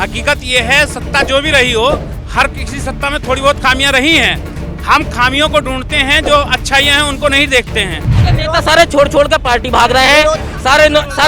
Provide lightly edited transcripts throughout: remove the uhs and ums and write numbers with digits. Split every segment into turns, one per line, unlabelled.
हकीकत ये है, सत्ता जो भी रही हो, हर किसी सत्ता में थोड़ी बहुत खामियां रही हैं। हम खामियों को ढूंढते हैं, जो अच्छाइयां हैं उनको नहीं देखते हैं।
नेता सारे छोड़ कर पार्टी भाग रहे हैं, सारे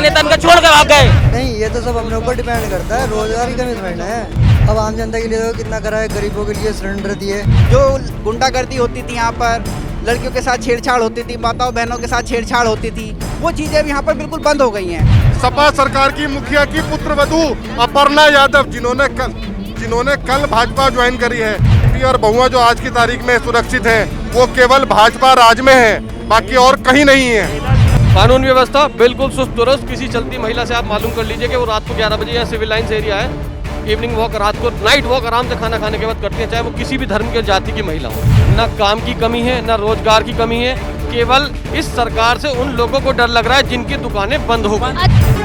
नेता इनका छोड़ कर भाग गए।
नहीं, ये तो सब अपने ऊपर डिपेंड करता है, रोजगार की कमिटमेंट है। अब आम जनता के लिए तो कितना करा है, गरीबों के लिए सिलेंडर दिए।
जो गुंडागर्दी होती थी यहाँ पर, लड़कियों के साथ छेड़छाड़ होती थी, माताओं बहनों के साथ छेड़छाड़ होती थी, वो चीजें अब यहाँ पर बिल्कुल बंद हो गई हैं।
सपा सरकार की मुखिया की पुत्रवधू अपर्णा यादव, जिन्होंने कल भाजपा ज्वाइन करी है, बेटी और बहुआ जो आज की तारीख में सुरक्षित हैं, वो केवल भाजपा राज में है, बाकी और कहीं नहीं है।
कानून व्यवस्था बिल्कुल सुस्त दुरुस्त। किसी चलती महिला से आप मालूम कर लीजिए कि वो रात को 11 बजे या सिविल लाइंस एरिया है, इवनिंग वॉक, रात को नाइट वॉक आराम से खाना खाने के बाद करती है, चाहे वो किसी भी धर्म के जाति की महिला हो। न काम की कमी है, न रोजगार की कमी है। केवल इस सरकार से उन लोगों को डर लग रहा है जिनकी दुकानें बंद हो गई।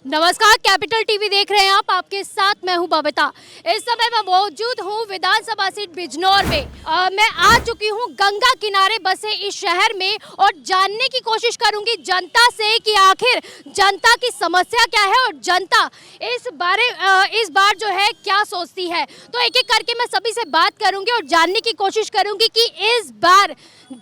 नमस्कार, कैपिटल टीवी देख रहे हैं आप, आपके साथ मैं हूं बबीता। इस समय मैं मौजूद हूं विधानसभा सीट बिजनौर में। मैं आ चुकी हूं गंगा किनारे बसे इस शहर में और जानने की कोशिश करूंगी जनता से कि आखिर जनता की समस्या क्या है और जनता इस बार जो है क्या सोचती है। तो एक एक करके मैं सभी से बात करूंगी और जानने की कोशिश करूंगी कि इस बार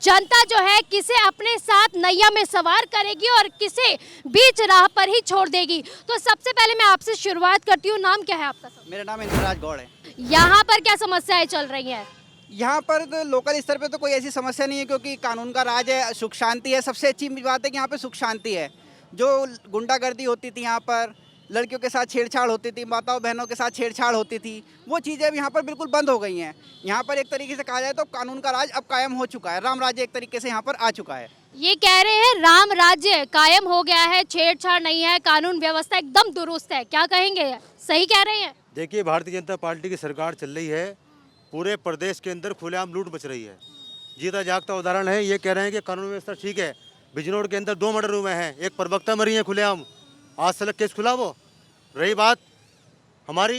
जनता जो है किसे अपने साथ नैया में सवार करेगी और किसे बीच राह पर ही छोड़ देगी। तो सबसे पहले मैं आपसे शुरुआत करती हूँ, नाम क्या है आपका?
मेरा नाम इंद्रराज गौड़ है।
यहाँ पर क्या समस्याएं चल रही हैं?
यहाँ पर तो लोकल स्तर पे तो कोई ऐसी समस्या नहीं है, क्योंकि कानून का राज है, सुख शांति है। सबसे अच्छी बात है कि यहाँ पे सुख शांति है। जो गुंडागर्दी होती थी यहाँ पर, लड़कियों के साथ छेड़छाड़ होती थी, माताओं बहनों के साथ छेड़छाड़ होती थी, वो चीज़ें अब यहाँ पर बिल्कुल बंद हो गई हैं। यहाँ पर एक तरीके से कहा जाए तो कानून का राज अब कायम हो चुका है, राम राज्य एक तरीके से यहाँ पर आ चुका है।
ये कह रहे हैं राम राज्य कायम हो गया है, छेड़छाड़ नहीं है, कानून व्यवस्था एकदम दुरुस्त है, क्या कहेंगे? सही कह रहे हैं?
देखिए, भारतीय जनता पार्टी की सरकार चल रही है, पूरे प्रदेश के अंदर खुलेआम लूट मच रही है। जीता जागता उदाहरण है, ये कह रहे हैं कि कानून व्यवस्था ठीक है। बिजनौर के अंदर 2 मर्डर हुए हैं, एक प्रवक्ता मरी है खुलेआम, आज तलक केस खुला। वो रही बात हमारी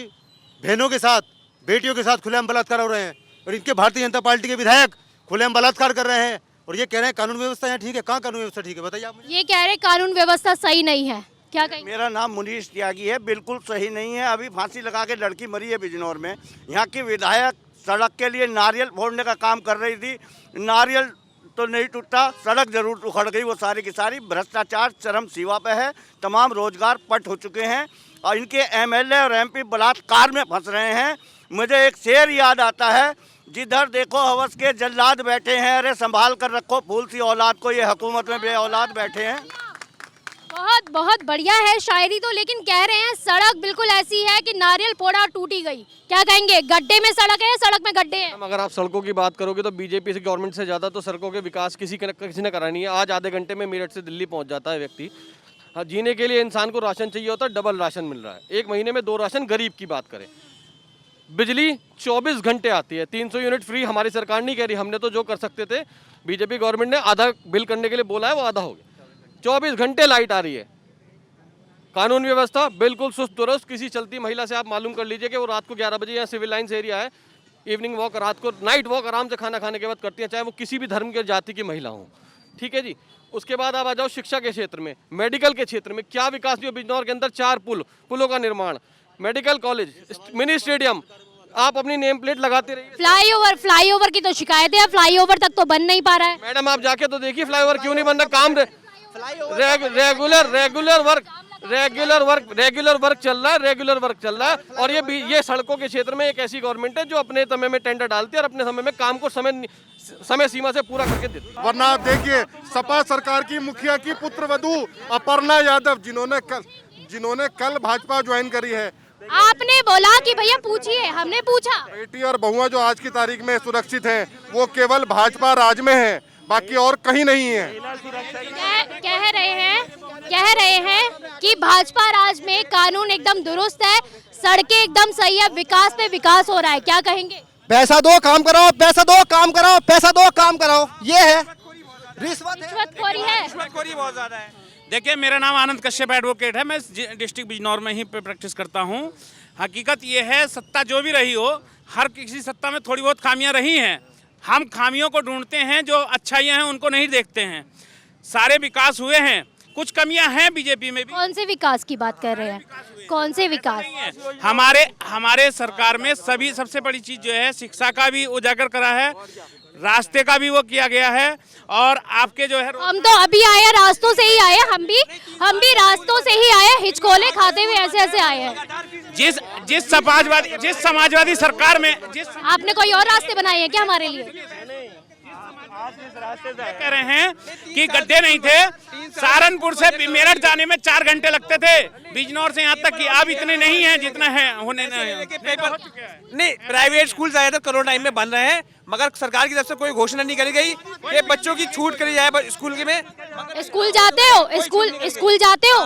बहनों के साथ, बेटियों के साथ खुलेआम बलात्कार हो रहे हैं, और इनके भारतीय जनता पार्टी के विधायक खुलेआम बलात्कार कर रहे हैं, और ये कह रहे हैं कानून व्यवस्था यहाँ ठीक है। कहाँ कानून व्यवस्था ठीक है, बताइए आप मुझे।
ये कह रहे कानून व्यवस्था सही नहीं है, क्या कहेंगे?
मेरा नाम मुनीश त्यागी है। बिल्कुल सही नहीं है। अभी फांसी लगा के लड़की मरी है बिजनौर में। यहाँ की विधायक सड़क के लिए नारियल फोड़ने का काम कर रही थी, नारियल तो नहीं टूटा, सड़क जरूर उखड़ गई। वो सारी की सारी भ्रष्टाचार चरम सीमा पे है। तमाम रोजगार पट हो चुके हैं और इनके एमएलए और एमपी बलात्कार में फंस रहे हैं। मुझे एक शेर याद आता है, जिधर देखो हवस के जल्लाद बैठे हैं, अरे संभाल कर रखो फूल सी औलाद को, ये हुकूमत में बे औलाद बैठे हैं।
बहुत बहुत बढ़िया है शायरी तो, लेकिन कह रहे हैं सड़क बिल्कुल ऐसी है कि नारियल फोड़ा टूटी गई, क्या कहेंगे? गड्ढे में सड़क है, सड़क में गड्ढे हैं।
अगर आप सड़कों की बात करोगे तो बीजेपी से गवर्नमेंट से ज़्यादा तो सड़कों के विकास किसी ने करा नहीं है। आज आधे घंटे में मेरठ से दिल्ली पहुँच जाता है व्यक्ति। हाँ, जीने के लिए इंसान को राशन चाहिए होता है, डबल राशन मिल रहा है। एक महीने में 2 राशन। गरीब की बात करें, बिजली 24 घंटे आती है, 300 यूनिट फ्री। हमारी सरकार नहीं कह रही, हमने तो जो कर सकते थे, बीजेपी गवर्नमेंट ने आधा बिल करने के लिए बोला है, वो आधा हो गया। 24 घंटे लाइट आ रही है। कानून व्यवस्था बिल्कुल सुस्त दुरुस्त। किसी चलती महिला से आप मालूम कर लीजिए कि वो रात को 11 बजे या सिविल लाइन्स एरिया है, इवनिंग वॉक, रात को नाइट वॉक आराम से खाना खाने के बाद करती है, चाहे वो किसी भी धर्म के जाति की महिला हो। ठीक है जी। उसके बाद आप आ जाओ शिक्षा के क्षेत्र में, मेडिकल के क्षेत्र में क्या विकास नहीं हो। बिजनौर के अंदर 4 पुलों का निर्माण, मेडिकल कॉलेज, मिनी स्टेडियम, आप अपनी नेम प्लेट लगाते रहिए।
फ्लाईओवर की तो शिकायत है, फ्लाईओवर तक तो बन नहीं पा रहा है।
मैडम आप जाके तो देखिए फ्लाईओवर क्यों नहीं बन रहा। काम रेगुलर वर्क चल रहा है। और ये सड़कों के क्षेत्र में एक ऐसी गवर्नमेंट है जो अपने समय में टेंडर डालती है और अपने समय में काम को समय सीमा से पूरा करके देती है।
वरना आप देखिए, सपा सरकार की मुखिया की पुत्रवधू अपर्णा यादव, जिन्होंने कल भाजपा ज्वाइन करी है।
आपने बोला कि भैया पूछिए, हमने पूछा।
बेटी और बहुआ जो आज की तारीख में सुरक्षित हैं, वो केवल भाजपा राज में है, बाकी और कहीं नहीं है।
कह रहे हैं कि भाजपा राज में कानून एकदम दुरुस्त है, सड़कें एकदम सही है, विकास पे विकास हो रहा है, क्या कहेंगे?
पैसा दो काम कराओ, पैसा दो काम कराओ, पैसा दो काम कराओ, ये है। रिश्वतखोरी है,
रिश्वतखोरी बहुत ज्यादा है। देखिए, मेरा नाम आनंद कश्यप एडवोकेट है, मैं डिस्ट्रिक्ट बिजनौर में ही प्रैक्टिस करता हूँ। हकीकत ये है, सत्ता जो भी रही हो, हर किसी सत्ता में थोड़ी बहुत खामियां रही हैं। हम खामियों को ढूंढते हैं, जो अच्छाइयां हैं उनको नहीं देखते हैं। सारे विकास हुए हैं, कुछ कमियां हैं बीजेपी में भी।
कौन से विकास की बात कर रहे हैं? कौन से विकास?
हमारे सरकार में सभी सबसे बड़ी चीज जो है शिक्षा का भी उजागर करा है, रास्ते का भी वो किया गया है, और आपके जो है
हम तो अभी आए हैं, रास्तों से ही आए हैं, हम भी रास्तों से ही आए हैं, हिचकोले खाते हुए ऐसे ऐसे आए हैं।
जिस समाजवादी सरकार में
आपने कोई और रास्ते बनाए हैं क्या हमारे लिए?
कह रहे हैं कि गड्ढे नहीं थे, सहारनपुर से मेरठ जाने में 4 घंटे लगते थे, बिजनौर से यहाँ तक कि अब इतने नहीं हैं जितना है होने
नहीं। प्राइवेट स्कूल ज्यादातर कोरोना टाइम में बन रहे हैं, मगर सरकार की तरफ से कोई घोषणा नहीं करी गई कि बच्चों की छूट करी जाए स्कूल के में।
स्कूल जाते हो? स्कूल जाते हो?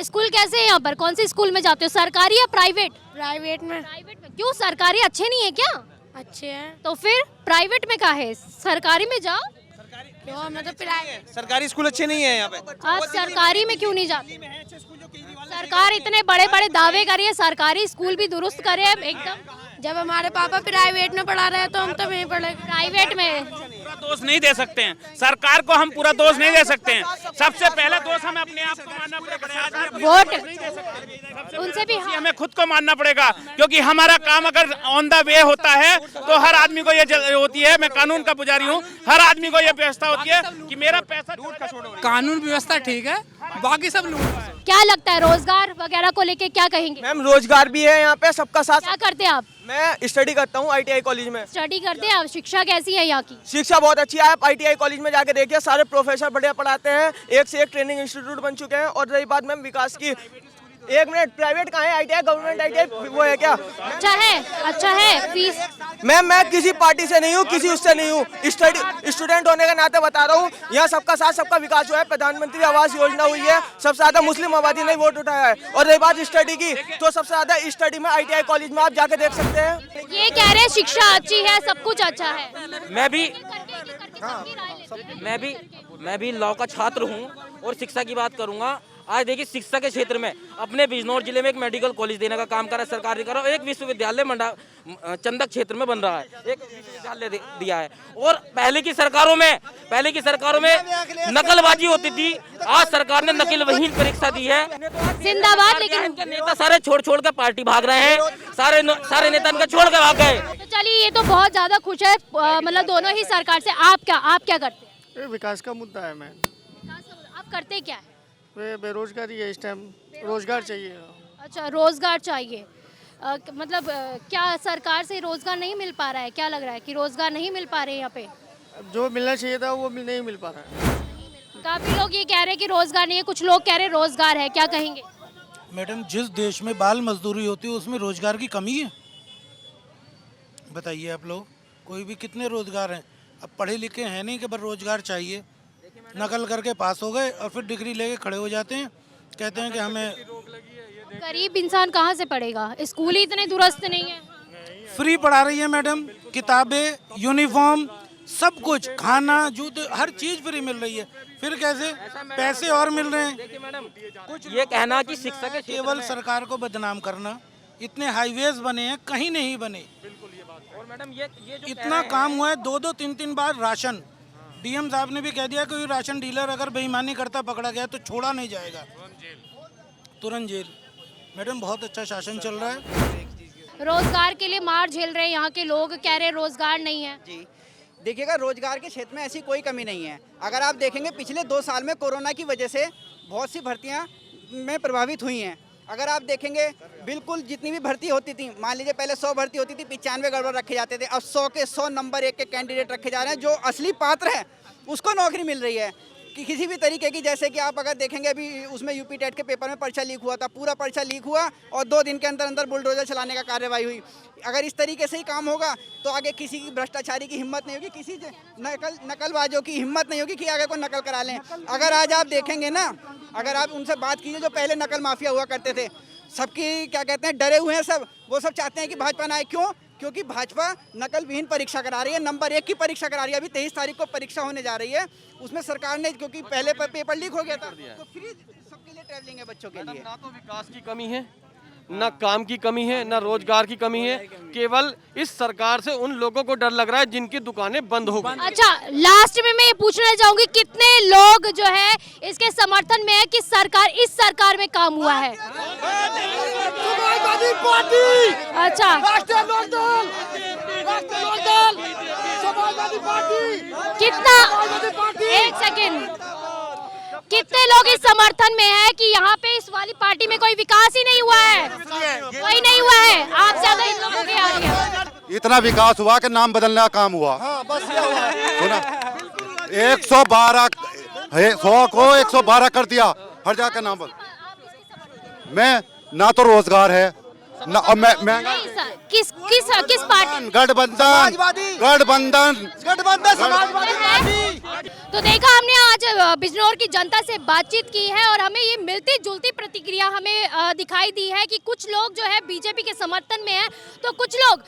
स्कूल कैसे है यहाँ पर? कौन से स्कूल में जाते हो, सरकारी या प्राइवेट?
प्राइवेट में।
क्यों, सरकारी अच्छे नहीं है क्या?
अच्छे हैं।
तो फिर प्राइवेट में कहाँ है? सरकारी में जाओ।
मैं तो प्राइवेट।
सरकारी स्कूल अच्छे नहीं है यहाँ पे।
आप सरकारी में क्यों नहीं जाते? सरकार इतने बड़े बड़े दावे करी है, सरकारी स्कूल भी दुरुस्त करे एकदम।
जब हमारे पापा प्राइवेट में पढ़ा रहे हैं तो हम तो वहीं पढ़े।
प्राइवेट में
पूरा दोष नहीं दे सकते हैं, सरकार को हम पूरा दोष नहीं दे सकते हैं। सबसे पहला दोष हमें अपने आप को मानना पड़ेगा,
वोट उनसे भी
हमें खुद को मानना पड़ेगा, क्योंकि हमारा काम अगर ऑन द वे होता है तो हर आदमी को ये होती है, मैं कानून का पुजारी हूँ, हर आदमी को ये व्यवस्था होती है कि मेरा पैसा
कानून व्यवस्था ठीक है, बाकी सब लूट।
क्या लगता है रोजगार वगैरह को लेके क्या कहेंगे?
मैम रोजगार भी है यहाँ पे, सबका साथ।
क्या करते हैं आप?
मैं स्टडी करता हूँ ITI कॉलेज में।
स्टडी करते हैं आप? शिक्षा कैसी है यहाँ की?
शिक्षा बहुत अच्छी है, आप ITI कॉलेज में जाके देखिए, सारे प्रोफेसर बढ़िया पढ़ाते हैं, एक से एक ट्रेनिंग इंस्टीट्यूट बन चुके हैं। और रही बात मैम विकास की, एक मिनट, प्राइवेट कहाँ है? ITI गवर्नमेंट ITI वो है क्या?
अच्छा है फीस।
मैम मैं किसी पार्टी से नहीं हूँ, किसी उससे नहीं हूँ, स्टूडेंट होने के नाते बता रहा हूँ, यहाँ सबका साथ सबका विकास हुआ है, प्रधानमंत्री आवास योजना हुई है, सबसे ज्यादा मुस्लिम आबादी ने वोट उठाया है। और रही बात स्टडी की, तो सबसे ज्यादा स्टडी में ITI कॉलेज में आप जाके देख सकते हैं।
ये कह रहे हैं शिक्षा अच्छी है, सब कुछ अच्छा है।
मैं भी लॉ का छात्र हूँ और शिक्षा की बात करूँगा। आज देखिए शिक्षा के क्षेत्र में अपने बिजनौर जिले में एक मेडिकल कॉलेज देने का काम कर रहा है सरकार ने, एक विश्वविद्यालय चंदक क्षेत्र में बन रहा है, एक विश्वविद्यालय दिया है। और पहले की सरकारों में नकलबाजी होती थी, आज सरकार ने नकलविहीन परीक्षा दी है।
जिंदाबाद। लेकिन
नेता सारे छोड़ के पार्टी भाग रहे हैं, सारे नेता इनका छोड़ के भाग गए।
तो चलिए, ये तो बहुत ज्यादा खुश है, मतलब दोनों ही सरकार से। आप क्या करते हैं?
विकास का मुद्दा है। मैं
आप करते क्या है?
बेरोजगारी है इस टाइम, रोजगार चाहिए।
अच्छा, रोजगार चाहिए। मतलब क्या सरकार से रोजगार नहीं मिल पा रहा है? क्या लग रहा है कि रोजगार नहीं मिल पा रहे हैं यहाँ पे?
जो मिलना चाहिए था वो नहीं मिल पा रहा है।
काफी लोग ये कह रहे हैं कि रोजगार नहीं है, कुछ लोग कह रहे हैं रोजगार है। क्या कहेंगे?
मैडम, जिस देश में बाल मजदूरी होती है उसमें रोजगार की कमी है? बताइए आप लोग, कोई भी कितने रोजगार हैं? अब पढ़े लिखे हैं नहीं कि पर रोजगार चाहिए, नकल करके पास हो गए और फिर डिग्री लेके खड़े हो जाते हैं, कहते हैं कि हमें।
गरीब इंसान कहाँ से पढ़ेगा? स्कूल ही इतने दुरुस्त नहीं है।
फ्री पढ़ा रही है मैडम, किताबें, यूनिफॉर्म, सब कुछ, खाना, जूते, हर चीज फ्री मिल रही है। फिर कैसे पैसे और मिल रहे हैं?
कुछ ये कहना कि शिक्षा के
केवल सरकार को बदनाम करना। इतने हाईवेज बने हैं, कहीं नहीं बने।
और मैडम ये
इतना काम हुआ है, 2-2, 3-3 बार राशन। DM साहब ने भी कह दिया कोई राशन डीलर अगर बेईमानी करता पकड़ा गया तो छोड़ा नहीं जाएगा, तुरंत जेल। मैडम बहुत अच्छा शासन चल रहा है।
रोजगार के लिए मार झेल रहे हैं यहाँ के लोग, कह रहे हैं रोजगार नहीं है।
जी देखिएगा, रोजगार के क्षेत्र में ऐसी कोई कमी नहीं है। अगर आप देखेंगे पिछले 2 साल में कोरोना की वजह से बहुत सी भर्तियां में प्रभावित हुई हैं। अगर आप देखेंगे बिल्कुल जितनी भी भर्ती होती थी, मान लीजिए पहले 100 भर्ती होती थी, 95 गड़बड़ रखे जाते थे, अब 100 के 100 नंबर 1 के कैंडिडेट रखे जा रहे हैं। जो असली पात्र है उसको नौकरी मिल रही है कि किसी भी तरीके की। जैसे कि आप अगर देखेंगे अभी उसमें UP टेट के पेपर में पर्चा लीक हुआ था, पूरा पर्चा लीक हुआ और 2 दिन के अंदर अंदर बुलडोजर चलाने का कार्रवाई हुई। अगर इस तरीके से ही काम होगा तो आगे किसी की भ्रष्टाचारी की हिम्मत नहीं होगी, किसी नकलबाजों की हिम्मत नहीं होगी कि आगे कोई नकल करा लें। अगर आज आप देखेंगे ना, अगर आप उनसे बात कीजिए जो पहले नकल माफिया हुआ करते थे, सबकी क्या कहते हैं, डरे हुए हैं सब। वो सब चाहते हैं कि भाजपा ना आए। क्यों? क्योंकि भाजपा नकल विहीन परीक्षा करा रही है, नंबर 1 की परीक्षा करा रही है। अभी 23 तारीख को परीक्षा होने जा रही है, उसमें सरकार ने, क्योंकि पहले पेपर लीक हो गया था, तो फ्री सबके लिए ट्रैवलिंग है बच्चों के लिए।
ना तो विकास की कमी है, ना काम की कमी है, ना रोजगार की कमी है। केवल इस सरकार से उन लोगों को डर लग रहा है जिनकी दुकानें बंद हो गई।
अच्छा, लास्ट में मैं ये पूछना चाहूंगी, कितने लोग जो है इसके समर्थन में है कि सरकार, इस सरकार में काम हुआ है?
समाजवादी पार्टी,
अच्छा,
राष्ट्रीय लोकदल, समाजवादी पार्टी,
कितना, एक सेकेंड, कितने लोग इस समर्थन में है कि यहाँ पे इस वाली पार्टी में कोई विकास ही नहीं हुआ है? कोई नहीं हुआ है। आप ज्यादा इन लोगों की आ रही है।
इतना विकास हुआ कि नाम बदलने का काम हुआ। सुना, 112 100 को 112 कर दिया, हर जगह का नाम बदल। मैं ना तो रोजगार है ना, और मैं
नहीं सर, किस पार्टी?
गठबंधन
समाजवादी पार्टी।
तो देखा हमने आज बिजनौर की जनता से बातचीत की है और हमें ये मिलती जुलती प्रतिक्रिया हमें दिखाई दी है कि कुछ लोग जो है बीजेपी के समर्थन में है, तो कुछ लोग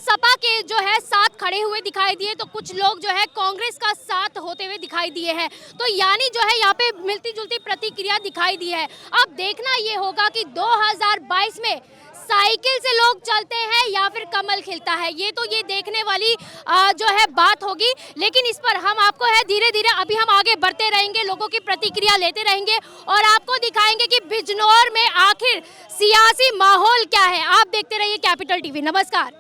सपा के जो है साथ खड़े हुए दिखाई दिए, तो कुछ लोग जो है कांग्रेस का साथ होते हुए दिखाई दिए हैं। तो यानी जो है यहाँ पे मिलती जुलती प्रतिक्रिया दिखाई दी है। अब देखना ये होगा कि 2022 में साइकिल से लोग चलते हैं या फिर कमल खिलता है, ये तो ये देखने वाली जो है बात होगी। लेकिन इस पर हम आपको है धीरे धीरे अभी हम आगे बढ़ते रहेंगे, लोगों की प्रतिक्रिया लेते रहेंगे और आपको दिखाएंगे कि बिजनौर में आखिर सियासी माहौल क्या है। आप देखते रहिए कैपिटल टीवी। नमस्कार।